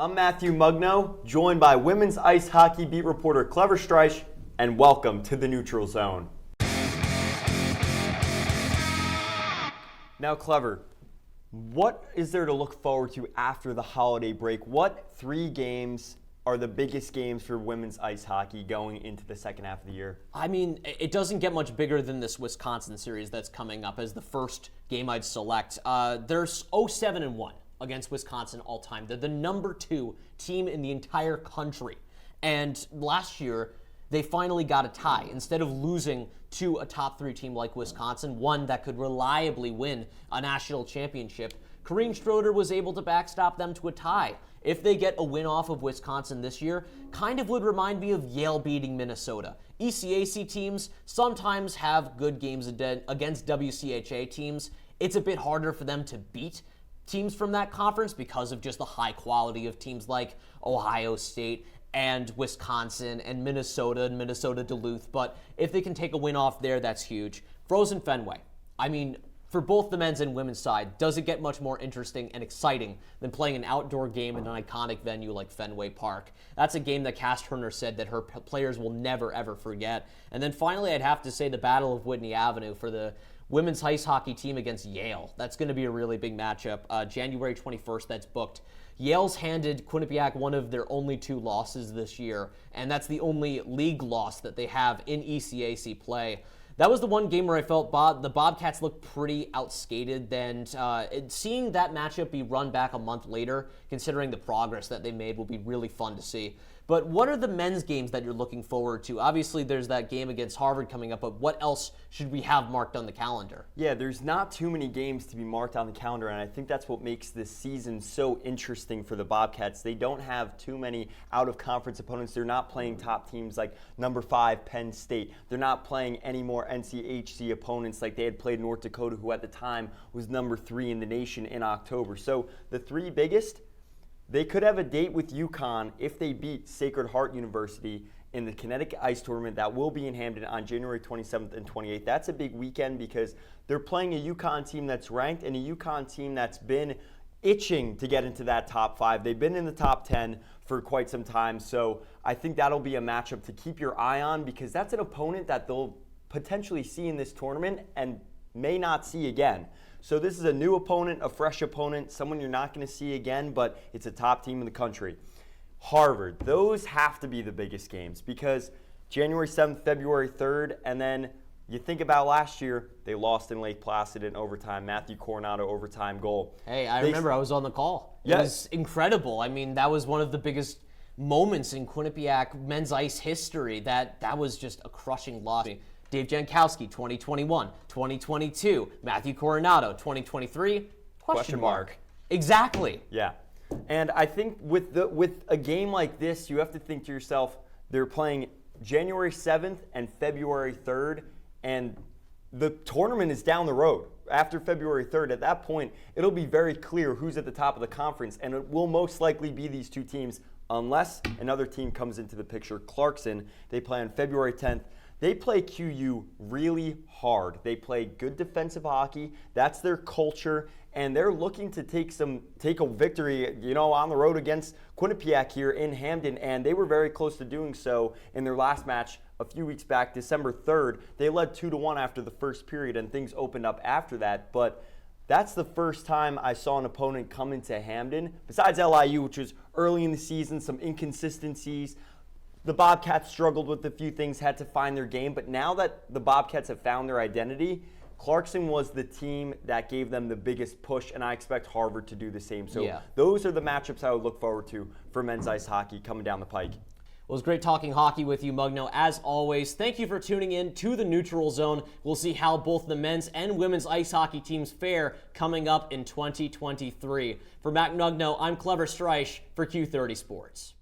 I'm Matthew Mugno, joined by women's ice hockey beat reporter Clever Streich, and welcome to the Neutral Zone. Now, Clever, what is there to look forward to after the holiday break? What three games are the biggest games for women's ice hockey going into the second half of the year? I mean, it doesn't get much bigger than this Wisconsin series that's coming up as the first game I'd select. There's 0-7-1 against Wisconsin all time. They're the number 2 team in the entire country. And last year, they finally got a tie. Instead of losing to a top 3 team like Wisconsin, one that could reliably win a national championship, Kareem Schroeder was able to backstop them to a tie. If they get a win off of Wisconsin this year, kind of would remind me of Yale beating Minnesota. ECAC teams sometimes have good games against WCHA teams. It's a bit harder for them to beat teams from that conference because of just the high quality of teams like Ohio State and Wisconsin and Minnesota Duluth. But if they can take a win off there, that's huge. Frozen Fenway. I mean, for both the men's and women's side, does it get much more interesting and exciting than playing an outdoor game in an iconic venue like Fenway Park? That's a game that Cass Turner said that her players will never, ever forget. And then finally, I'd have to say the Battle of Whitney Avenue for the women's ice hockey team against Yale. That's going to be a really big matchup. January 21st, that's booked. Yale's handed Quinnipiac one of their only 2 losses this year, and that's the only league loss that they have in ECAC play. That was the one game where I felt the Bobcats looked pretty outskated, and seeing that matchup be run back a month later, considering the progress that they made, will be really fun to see. But what are the men's games that you're looking forward to? Obviously, there's that game against Harvard coming up, but what else should we have marked on the calendar? Yeah, there's not too many games to be marked on the calendar, and I think that's what makes this season so interesting for the Bobcats. They don't have too many out-of-conference opponents. They're not playing top teams like number 5 Penn State. They're not playing any more NCHC opponents like they had played North Dakota, who at the time was number 3 in the nation in October. So the 3 biggest, they could have a date with UConn if they beat Sacred Heart University in the Connecticut Ice Tournament that will be in Hamden on January 27th and 28th. That's a big weekend because they're playing a UConn team that's ranked and a UConn team that's been itching to get into that top 5. They've been in the top 10 for quite some time, so I think that'll be a matchup to keep your eye on because that's an opponent that they'll potentially see in this tournament and may not see again. So this is a new opponent, a fresh opponent, someone you're not going to see again, but it's a top team in the country. Harvard, those have to be the biggest games because January 7th, February 3rd, and then you think about last year, they lost in Lake Placid in overtime, Matthew Coronado overtime goal. Hey, I remember I was on the call. It was incredible. I mean, that was one of the biggest moments in Quinnipiac men's ice history. That was just a crushing loss. Dave Jankowski, 2021, 2022, Matthew Coronado, 2023, question mark. Exactly. Yeah. And I think with a game like this, you have to think to yourself, they're playing January 7th and February 3rd, and the tournament is down the road. After February 3rd, at that point, it'll be very clear who's at the top of the conference, and it will most likely be these 2 teams unless another team comes into the picture. Clarkson, they play on February 10th. They play QU really hard. They play good defensive hockey. That's their culture, and they're looking to take a victory, on the road against Quinnipiac here in Hamden, and they were very close to doing so in their last match a few weeks back, December 3rd. They led 2-1 after the first period, and things opened up after that, but that's the first time I saw an opponent come into Hamden, besides LIU, which was early in the season, some inconsistencies. The Bobcats struggled with a few things, had to find their game, but now that the Bobcats have found their identity, Clarkson was the team that gave them the biggest push, and I expect Harvard to do the same. So Those are the matchups I would look forward to for men's ice hockey coming down the pike. Well, it was great talking hockey with you, Mugno, as always. Thank you for tuning in to the Neutral Zone. We'll see how both the men's and women's ice hockey teams fare coming up in 2023. For Matt Mugno, I'm Clever Streich for Q30 Sports.